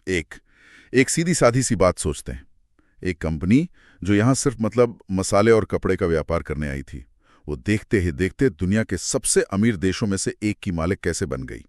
एक एक सीधी साधी सी बात सोचते हैं। एक कंपनी जो यहाँ सिर्फ मसाले और कपड़े का व्यापार करने आई थी, वो देखते ही देखते दुनिया के सबसे अमीर देशों में से एक की मालिक कैसे बन गई।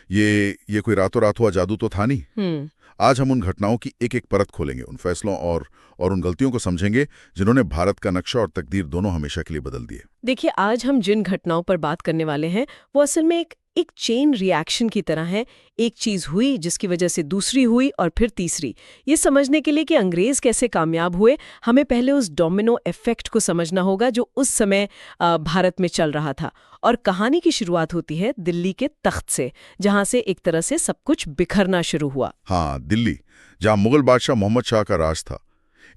ये कोई रातों रात हुआ जादू तो था नहीं। आज हम उन घटनाओं की एक एक परत खोलेंगे, उन फैसलों और उन गलतियों को समझेंगे जिन्होंने भारत का नक्शा और तकदीर दोनों हमेशा के लिए बदल दिए। देखिए, आज हम जिन घटनाओं पर बात करने वाले हैं वो असल में एक चेन रिएक्शन की तरह है। एक चीज हुई जिसकी वजह से दूसरी हुई और फिर तीसरी। ये समझने के लिए कि अंग्रेज कैसे कामयाब हुए, हमें पहले उस डोमिनो इफेक्ट को समझना होगा जो उस समय भारत में चल रहा था। और कहानी की शुरुआत होती है दिल्ली के तख्त से, जहां से एक तरह से सब कुछ बिखरना शुरू हुआ। हाँ, दिल्ली, जहां मुगल बादशाह मोहम्मद शाह का राज था।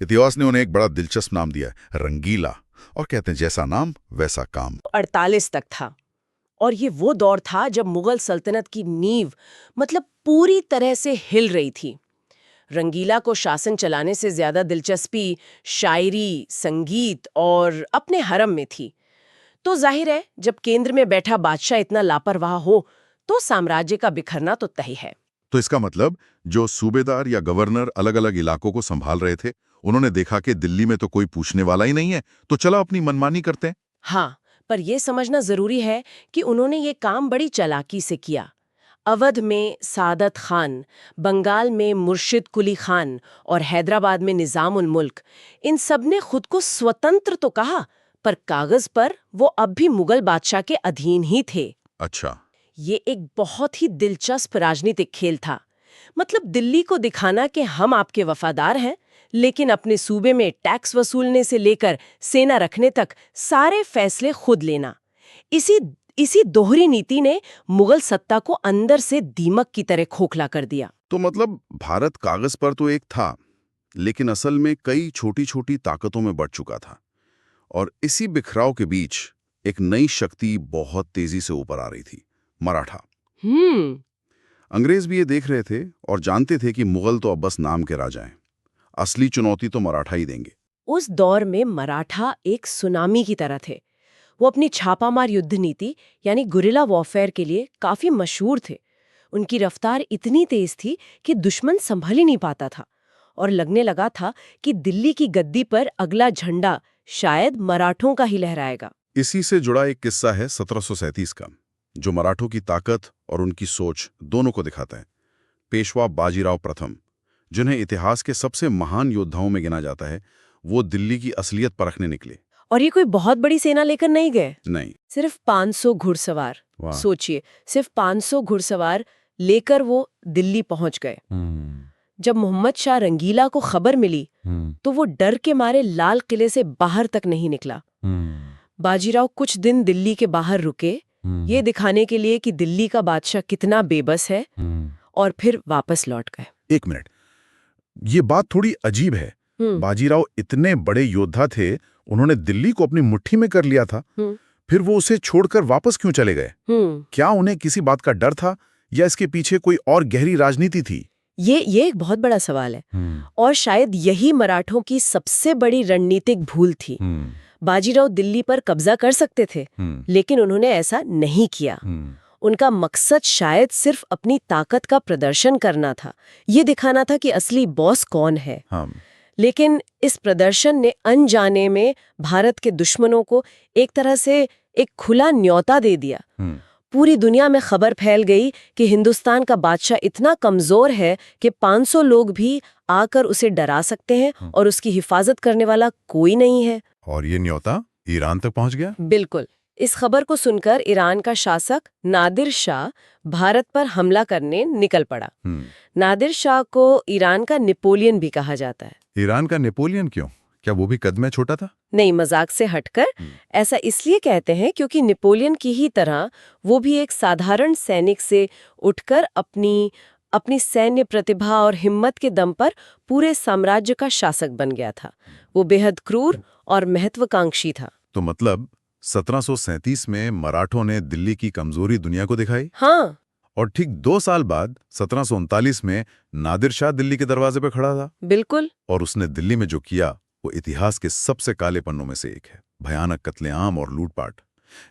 इतिहास ने उन्हें एक बड़ा दिलचस्प नाम दिया है, रंगीला, और कहते हैं जैसा नाम वैसा काम। 48 तक था, और ये वो दौर था जब मुगल सल्तनत की नींव पूरी तरह से हिल रही थी। रंगीला को शासन चलाने से ज्यादा दिलचस्पी शायरी, संगीत और अपने हरम में थी। तो जाहिर है, जब केंद्र में बैठा बादशाह इतना लापरवाह हो तो साम्राज्य का बिखरना तो तय है। तो इसका मतलब जो सूबेदार या गवर्नर अलग अलग इलाकों को संभाल रहे थे, उन्होंने देखा कि दिल्ली में तो कोई पूछने वाला ही नहीं है, तो चला अपनी मनमानी करते हैं। हाँ, पर यह समझना जरूरी है कि उन्होंने ये काम बड़ी चालाकी से किया। अवध में सादत खान, बंगाल में मुर्शिद कुली खान और हैदराबाद में निजाम उल मुल्क, इन सब ने खुद को स्वतंत्र तो कहा, पर कागज पर वो अब भी मुगल बादशाह के अधीन ही थे। अच्छा, ये एक बहुत ही दिलचस्प राजनीतिक खेल था। दिल्ली को दिखाना कि हम आपके वफादार हैं, लेकिन अपने सूबे में टैक्स वसूलने से लेकर सेना रखने तक सारे फैसले खुद लेना। इसी दोहरी नीति ने मुगल सत्ता को अंदर से दीमक की तरह खोखला कर दिया। तो भारत कागज पर तो एक था, लेकिन असल में कई छोटी छोटी ताकतों में बढ़ चुका था। और इसी बिखराव के बीच एक नई शक्ति बहुत तेजी से ऊपर आ रही थी, मराठा। अंग्रेज भी ये देख रहे थे और जानते थे कि मुगल तो अब बस नाम के राजा हैं, असली चुनौती तो मराठा ही देंगे। उस दौर में मराठा एक सुनामी की तरह थे। वो अपनी छापामार युद्ध नीति यानी गुरिल्ला वॉरफेयर के लिए काफी मशहूर थे। उनकी रफ्तार इतनी तेज थी कि दुश्मन संभल ही नहीं पाता था, और लगने लगा था कि दिल्ली की गद्दी पर अगला झंडा शायद मराठों का ही लहराएगा। इसी से जुड़ा एक किस्सा है 1737 का, जो मराठों की ताकत और उनकी सोच दोनों को दिखाता है। पेशवा बाजीराव प्रथम, जिन्हें इतिहास के सबसे महान योद्धाओं में गिना जाता है, वो दिल्ली की असलियत परखने निकले। और ये कोई बहुत बड़ी सेना लेकर नहीं गए, नहीं, सिर्फ 500 घुड़सवार। सोचिए, सिर्फ 500 घुड़सवार लेकर वो दिल्ली पहुंच गए। जब मोहम्मद शाह रंगीला को खबर मिली तो वो डर के मारे लाल किले से बाहर तक नहीं निकला। बाजीराव कुछ दिन दिल्ली के बाहर रुके, ये दिखाने के लिए कि दिल्ली का बादशाह कितना बेबस है, और फिर वापस लौट गए। एक मिनट, ये बात थोड़ी अजीब है। बाजीराव इतने बड़े योद्धा थे, उन्होंने दिल्ली को अपनी मुट्ठी में कर लिया था, फिर वो उसे छोड़कर वापस क्यों चले गए? क्या उन्हें किसी बात का डर था, या इसके पीछे कोई और गहरी राजनीति थी? ये एक बहुत बड़ा सवाल है, और शायद यही मराठों की सबसे बड़ी रणनीतिक भूल थी। बाजीराव दिल्ली पर कब्जा कर सकते थे, लेकिन उन्होंने ऐसा नहीं किया। उनका मकसद शायद सिर्फ अपनी ताकत का प्रदर्शन करना था, ये दिखाना था कि असली बॉस कौन है। लेकिन इस प्रदर्शन ने अनजाने में भारत के दुश्मनों को एक तरह से एक खुला न्योता दे दिया। पूरी दुनिया में खबर फैल गई कि हिंदुस्तान का बादशाह इतना कमजोर है कि 500 लोग भी आकर उसे डरा सकते हैं, और उसकी हिफाजत करने वाला कोई नहीं है। और ये न्योता ईरान तक पहुंच गया? बिल्कुल। इस खबर को सुनकर ईरान का शासक नादिर शाह भारत पर हमला करने निकल पड़ा। नादिर शाह को ईरान का नेपोलियन भी कहा जाता है। ईरान का नेपोलियन क्यों? क्या वो भी कद में छोटा था? नहीं, मजाक से हटकर ऐसा इसलिए कहते हैं क्योंकि नेपोलियन की ही तरह वो भी एक साधारण सैनिक से उठकर अपनी सैन्य प्रतिभा और हिम्मत के दम पर पूरे साम्राज्य का शासक बन गया था। वो बेहद क्रूर और महत्वाकांक्षी था। तो 1737 में मराठों ने दिल्ली की कमजोरी दुनिया को दिखाई। हाँ, और ठीक 2 साल बाद 1739 में नादिर शाह दिल्ली के दरवाजे पर खड़ा था। बिल्कुल। और उसने दिल्ली में जो किया वो इतिहास के सबसे काले पन्नों में से एक है, भयानक कत्लेआम और लूटपाट।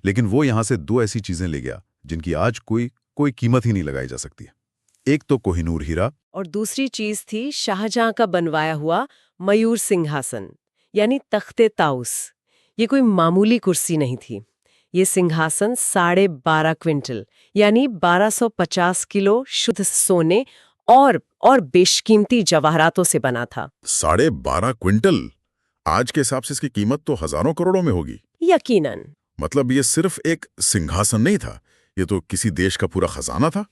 लेकिन वो यहाँ से 2 ऐसी चीजें ले गया जिनकी आज कोई कीमत ही नहीं लगाई जा सकती है। एक तो कोहिनूर हीरा, और दूसरी चीज थी शाहजहां का बनवाया हुआ मयूर सिंहासन, यानी तख्ते ताउस। ये कोई मामूली कुर्सी नहीं थी। ये सिंहासन 12.5 क्विंटल यानी 1250 किलो शुद्ध सोने और बेशकीमती जवाहरातों से बना था। 12.5 क्विंटल। आज के हिसाब से इसकी कीमत तो हजारों करोड़ों में होगी। यकीनन। मतलब ये सिर्फ एक सिंहासन नहीं था, ये तो किसी देश का पूरा खजाना था।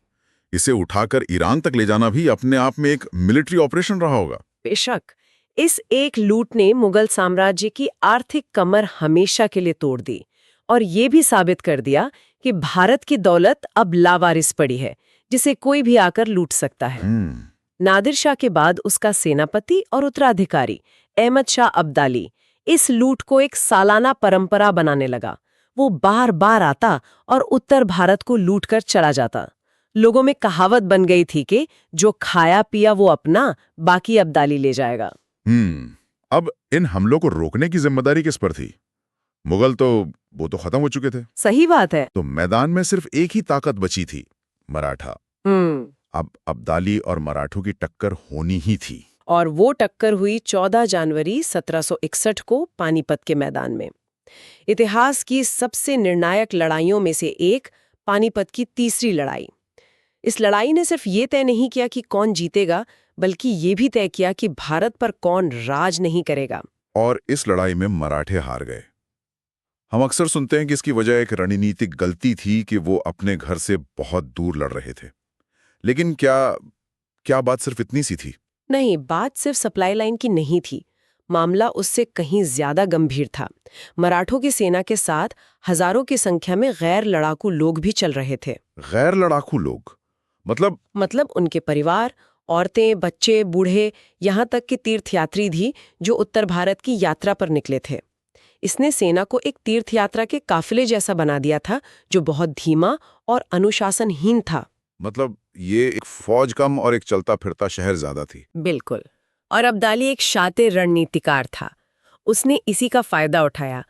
इसे उठाकर ईरान तक ले जाना भी अपने आप में एक मिलिट्री ऑपरेशन रहा होगा। बेशक, इस एक लूट ने मुगल साम्राज्य की आर्थिक कमर हमेशा के लिए तोड़ दी और ये भी साबित कर दिया कि भारत की दौलत अब लावारिस पड़ी है, जिसे कोई भी आकर लूट सकता है। नादिर शाह के बाद उसका सेनापति और उत्तराधिकारी अहमद शाह अब्दाली इस लूट को एक सालाना परंपरा बनाने लगा। वो बार बार आता और उत्तर भारत को लूट कर चला जाता। लोगों में कहावत बन गई थी कि जो खाया पिया वो अपना, बाकी अब्दाली ले जाएगा। अब इन हमलों को रोकने की जिम्मेदारी किस पर थी? मुगल तो वो तो खत्म हो चुके थे। सही बात है। तो मैदान में सिर्फ एक ही ताकत बची थी, मराठा। अब अब्दाली और मराठों की टक्कर होनी ही थी। और वो टक्कर हुई 14 जनवरी 1761 को पानीपत के मैदान में। इतिहास की सबसे निर्णायक लड़ाइयों में से एक पानीपत की तीसरी लड़ाई। इस लड़ाई ने सिर्फ ये तय नहीं किया कि कौन जीतेगा, बल्कि ये भी तय किया कि भारत पर कौन राज नहीं करेगा। और इस लड़ाई में मराठे हार गए। हम अक्सर सुनते हैं कि इसकी वजह एक रणनीतिक गलती थी कि वो अपने घर से बहुत दूर लड़ रहे थे। लेकिन क्या बात सिर्फ इतनी सी थी? नहीं, बात सिर्फ सप्लाई लाइन की नहीं थी। मामला उससे कहीं ज्यादा गंभीर था। मराठों की सेना के साथ हजारों की संख्या में गैर लड़ाकू लोग भी चल रहे थे। गैर लड़ाकू लोग मतलब उनके परिवार, औरतें, बच्चे, बूढ़े, यहाँ तक कि तीर्थयात्री भी जो उत्तर भारत की यात्रा पर निकले थे। इसने सेना को एक तीर्थ यात्रा के काफिले जैसा बना दिया था, जो बहुत धीमा और अनुशासनहीन था। मतलब ये एक फौज कम और एक चलता फिरता शहर ज्यादा थी। बिल्कुल। और अब्दाली एक शातिर रणनीतिकार था। उसने इसी का फायदा उठाया।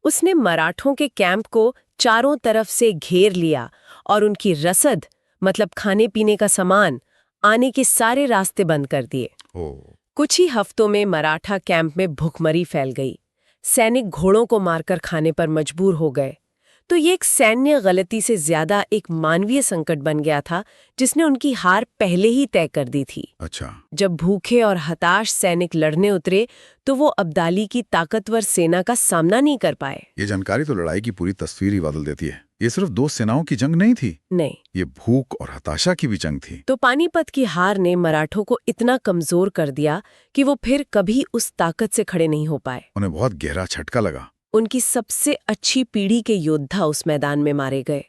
उसने मराठों के कैंप को चारों तरफ से घेर लिया और उनकी रसद, मतलब खाने पीने का सामान, आने के सारे रास्ते बंद कर दिए। कुछ ही हफ्तों में मराठा कैंप में भुखमरी फैल गई। सैनिक घोड़ों को मारकर खाने पर मजबूर हो गए। तो ये एक सैन्य गलती से ज्यादा एक मानवीय संकट बन गया था, जिसने उनकी हार पहले ही तय कर दी थी। अच्छा। जब भूखे और हताश सैनिक लड़ने उतरे तो वो अब्दाली की ताकतवर सेना का सामना नहीं कर पाए। ये जानकारी तो लड़ाई की पूरी तस्वीर ही बदल देती है। ये सिर्फ दो सेनाओं की जंग नहीं थी। नहीं, ये भूख और हताशा की भी जंग थी। तो पानीपत की हार ने मराठों को इतना कमजोर कर दिया कि वो फिर कभी उस ताकत से खड़े नहीं हो पाए। उन्हें बहुत गहरा झटका लगा। उनकी सबसे अच्छी पीढ़ी के योद्धा उस मैदान में मारे गए।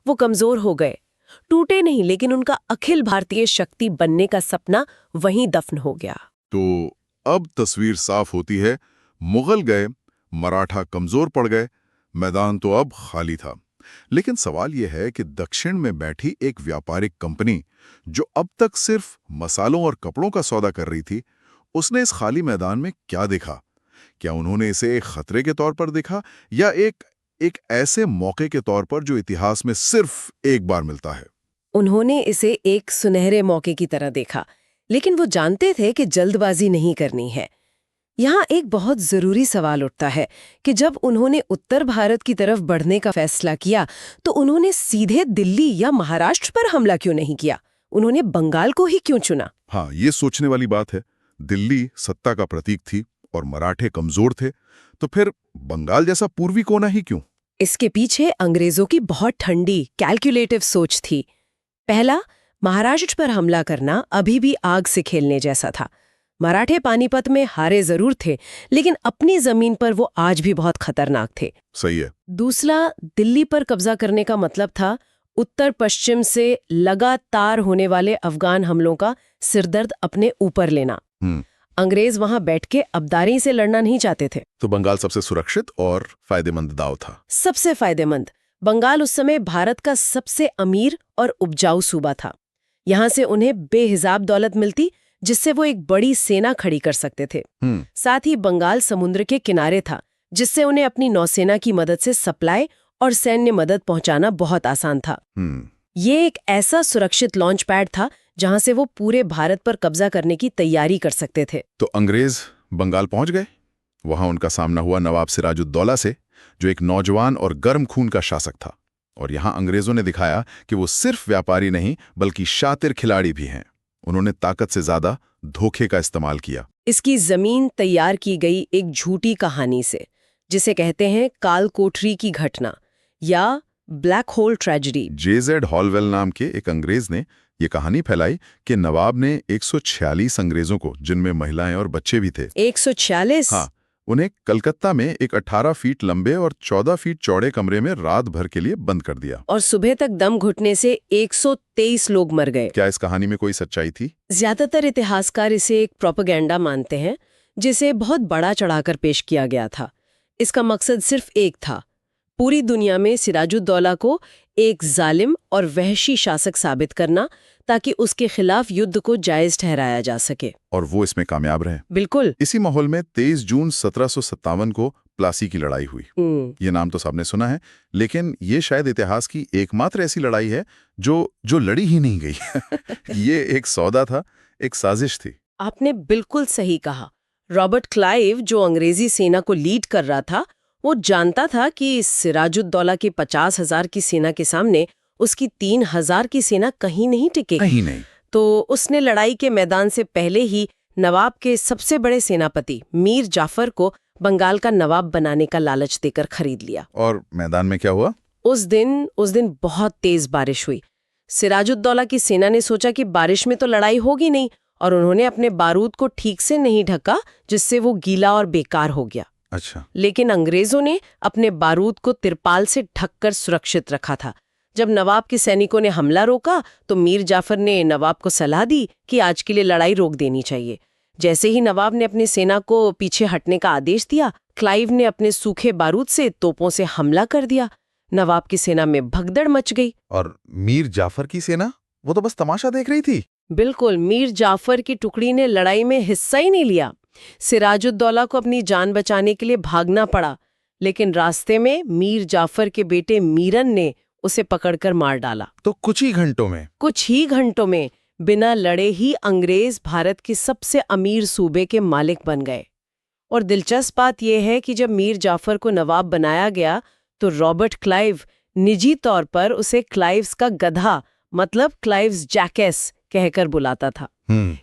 वो कमजोर हो गए, टूटे नहीं, लेकिन उनका अखिल भारतीय शक्ति बनने का सपना वहीं दफन हो गया। तो अब तस्वीर साफ होती है। मुगल गए, मराठा कमजोर पड़ गए, मैदान तो अब खाली था। लेकिन सवाल यह है कि दक्षिण में बैठी एक व्यापारिक कंपनी जो अब तक सिर्फ मसालों और कपड़ों का सौदा कर रही थी, उसने इस खाली मैदान में क्या देखा? क्या उन्होंने इसे एक खतरे के तौर पर देखा या एक ऐसे मौके के तौर पर जो इतिहास में सिर्फ एक बार मिलता है? उन्होंने इसे एक सुनहरे मौके की तरह देखा, लेकिन वो जानते थे कि जल्दबाजी नहीं करनी है। यहाँ एक बहुत जरूरी सवाल उठता है कि जब उन्होंने उत्तर भारत की तरफ बढ़ने का फैसला किया तो उन्होंने सीधे दिल्ली या महाराष्ट्र पर हमला क्यों नहीं किया? उन्होंने बंगाल को ही क्यों चुना? हाँ, ये सोचने वाली बात है। दिल्ली सत्ता का प्रतीक थी और मराठे कमजोर थे, तो फिर बंगाल जैसा पूर्वी कोना ही क्यों? इसके पीछे अंग्रेजों की बहुत ठंडी कैलकुलेटिव सोच थी। पहला, महाराष्ट्र पर हमला करना अभी भी आग से खेलने जैसा था। मराठे पानीपत में हारे जरूर थे, लेकिन अपनी जमीन पर वो आज भी बहुत खतरनाक थे। सही है। दूसरा, दिल्ली पर कब्जा करने का मतलब था उत्तर पश्चिम से लगातार होने वाले अफगान हमलों का सिरदर्द अपने ऊपर लेना। अंग्रेज वहां बैठ के अब्दाली से लड़ना नहीं चाहते थे। तो बंगाल सबसे सुरक्षित और फायदेमंद दांव था। सबसे फायदेमंद। बंगाल उस समय भारत का सबसे अमीर और उपजाऊ सूबा था। यहां से उन्हें बेहिसाब दौलत मिलती, जिससे वो एक बड़ी सेना खड़ी कर सकते थे। साथ ही बंगाल समुद्र के किनारे था, जिससे उन्हें अपनी नौसेना की मदद से सप्लाई और सैन्य मदद पहुंचाना बहुत आसान था। ये एक ऐसा सुरक्षित लॉन्च पैड था जहां से वो पूरे भारत पर कब्जा करने की तैयारी कर सकते थे। तो अंग्रेज बंगाल पहुंच गए। वहां उनका सामना हुआ नवाब सिराजुद्दौला से, जो एक नौजवान और गर्म खून का शासक था। और यहां अंग्रेजों ने दिखाया कि वो सिर्फ व्यापारी नहीं बल्कि शातिर खिलाड़ी भी हैं। उन्होंने ताकत से ज्यादा धोखे का इस्तेमाल किया। इसकी जमीन तैयार की गई एक झूठी कहानी से, जिसे कहते हैं काल कोठरी की घटना या black hole tragedy. J.Z. Holwell नाम के एक अंग्रेज ने ये कहानी फैलाई कि नवाब ने 146 अंग्रेजों को, जिनमें महिलाएं और बच्चे भी थे, 146? हाँ, उन्हें कलकत्ता में एक 18 फीट लंबे और 14 फीट चौड़े कमरे में रात भर के लिए बंद कर दिया। और सुबह तक दम घुटने से 123 लोग मर गए। क्या इस कहानी में कोई सच्चाई थी? ज्यादातर इतिहासकार इसे एक प्रोपेगेंडा मानते हैं, जिसे बहुत बड़ा चढ़ाकर पेश किया गया था। इसका मकसद सिर्फ एक था, पूरी दुनिया में सिराजुद्दौला को एक जालिम और वहशी शासक साबित करना, ताकि उसके खिलाफ युद्ध को जायज ठहराया जा सके। और वो इसमें कामयाब रहे। बिल्कुल। इसी माहौल में 23 जून 1757 को प्लासी की लड़ाई हुई। ये नाम तो सबने सुना है, लेकिन ये शायद इतिहास की एकमात्र ऐसी लड़ाई है जो लड़ी ही नहीं गई। ये एक सौदा था, एक साजिश थी। आपने बिल्कुल सही कहा। रॉबर्ट क्लाइव, जो अंग्रेजी सेना को लीड कर रहा था, वो जानता था कि सिराजुद्दौला की 50,000 की सेना के सामने उसकी 3,000 की सेना कहीं नहीं टिकेगी। कहीं नहीं। तो उसने लड़ाई के मैदान से पहले ही नवाब के सबसे बड़े सेनापति मीर जाफर को बंगाल का नवाब बनाने का लालच देकर खरीद लिया। और मैदान में क्या हुआ? उस दिन बहुत तेज बारिश हुई। सिराजुद्दौला की सेना ने सोचा कि बारिश में तो लड़ाई होगी नहीं, और उन्होंने अपने बारूद को ठीक से नहीं ढका, जिससे वो गीला और बेकार हो गया। अच्छा। लेकिन अंग्रेजों ने अपने बारूद को तिरपाल से ढककर सुरक्षित रखा था। जब नवाब के सैनिकों ने हमला रोका तो मीर जाफर ने नवाब को सलाह दी कि आज के लिए लड़ाई रोक देनी चाहिए। जैसे ही नवाब ने अपनी सेना को पीछे हटने का आदेश दिया, क्लाइव ने अपने सूखे बारूद से तोपों से हमला कर दिया। नवाब की सेना में भगदड़ मच गई। और मीर जाफर की सेना, वो तो बस तमाशा देख रही थी। बिल्कुल, मीर जाफर की टुकड़ी ने लड़ाई में हिस्सा ही नहीं लिया। सिराजुद्दौला को अपनी जान बचाने के लिए भागना पड़ा, लेकिन रास्ते में मीर जाफर के बेटे मीरन ने उसे पकड़कर मार डाला। तो कुछ ही घंटों में बिना लड़े ही अंग्रेज भारत के सबसे अमीर सूबे के मालिक बन गए। और दिलचस्प बात यह है कि जब मीर जाफर को नवाब बनाया गया तो रॉबर्ट क्लाइव निजी तौर पर उसे क्लाइव्स का गधा, मतलब क्लाइव्स जैकेस कहकर बुलाता था।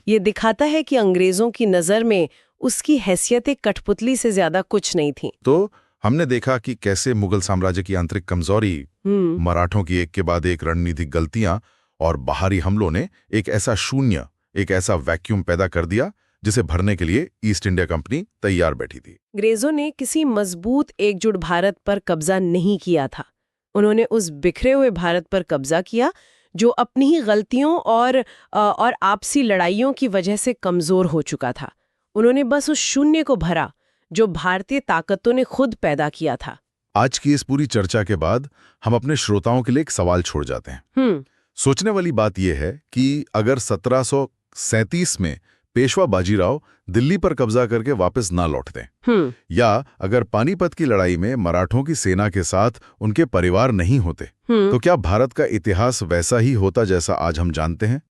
ये दिखाता है कि अंग्रेजों की नजर में उसकी हैसियत एक कठपुतली से ज्यादा कुछ नहीं थी। तो हमने देखा कि कैसे मुगल साम्राज्य की आंतरिक कमजोरी, मराठों की एक के बाद एक रणनीतिक गलतियां और बाहरी हमलों ने एक ऐसा शून्य, एक ऐसा वैक्यूम पैदा कर दिया जिसे भरने के लिए ईस्ट इंडिया कंपनी तैयार बैठी थी। अंग्रेजों ने किसी मजबूत एकजुट भारत पर कब्जा नहीं किया था। उन्होंने उस बिखरे हुए भारत पर कब्जा किया जो अपनी ही गलतियों और आपसी लड़ाइयों की वजह से कमजोर हो चुका था। उन्होंने बस उस शून्य को भरा जो भारतीय ताकतों ने खुद पैदा किया था। आज की इस पूरी चर्चा के बाद हम अपने श्रोताओं के लिए एक सवाल छोड़ जाते हैं। सोचने वाली बात यह है कि अगर 1737 में पेशवा बाजीराव दिल्ली पर कब्जा करके वापस ना लौटते, या अगर पानीपत की लड़ाई में मराठों की सेना के साथ उनके परिवार नहीं होते, तो क्या भारत का इतिहास वैसा ही होता जैसा आज हम जानते हैं?